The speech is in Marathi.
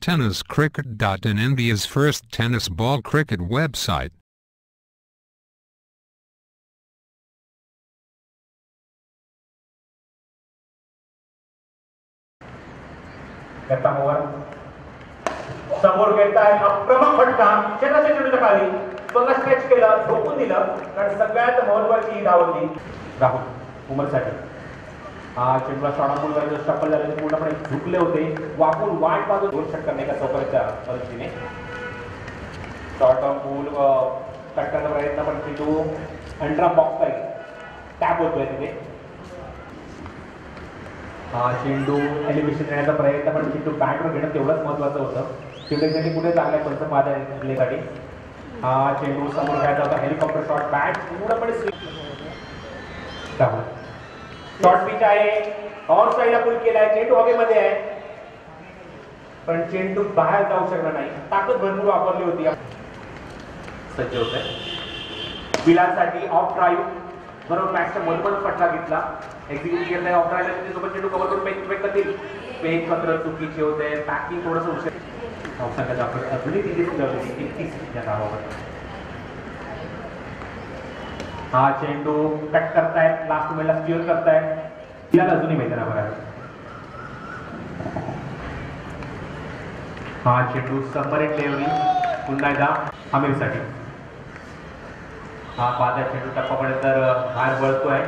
TennisCricket.in, India's first tennis ball cricket website. समोर घेताय आक्रमक फटका शेताच्या चेंडूच्या खाली स्वतः स्ट्रेच केला झोपून दिलं कारण सगळ्यात महत्त्वाची धाव होती राहुल उमरसाठी. हा चेंडूला शॉर्टपूल करायचं शफल झाले पूर्णपणे झुकले होते वाकून वाट बाजू दोन षटक करणे का चौकाच्या पद्धतीने शॉर्ट पूल कट करण्याचा प्रयत्न पण चेंडू अंडर बॉक्स आहे टॅप होतोय तिथे. हा चेंडू एलिव्हेशन देण्याचा प्रयत्न पण चेंडू बॅटवर घेणं तेवढंच महत्त्वाचं होतं. चेंडूसाठी कुठे चांगल्या पंच मारण्यासाठी हा चेंडू समोर घ्यायचा होता हेलिकॉप्टर शॉट बॅट पूर्णपणे शॉर्ट पिच आहे ऑन साईडला पुल केलाय चेंडू हवेमध्ये आहे पण चेंडू बाहेर जाऊ शकला नाही. ताकद भरपूर वापरली होती. सज्ज होत आहे बिलांसाठी ऑफ ड्राईव्ह बरोबर मॅचच्या मधून फटका घेतला एक्झिक्यूट केला ऑफ ड्राईव्हला त्याच्यासोबत चेंडू कव्हर करून पेक करतील. पेक पत्र चुकीचे होते पॅकिंग थोडंसं उशीर संघाचा आपण अजूनही तिथे या धावावर. हा चेंडू कट करतायत लास्ट मोमेंटला स्टीअर करतायत तिला अजूनही मैदाना बघायला. हा चेंडू सबमरीन डिलिव्हरी पुन्हा एकदा आमिरसाठी. हा पादा चेंडू टप्पापर्यंत बाहेर वळतोय.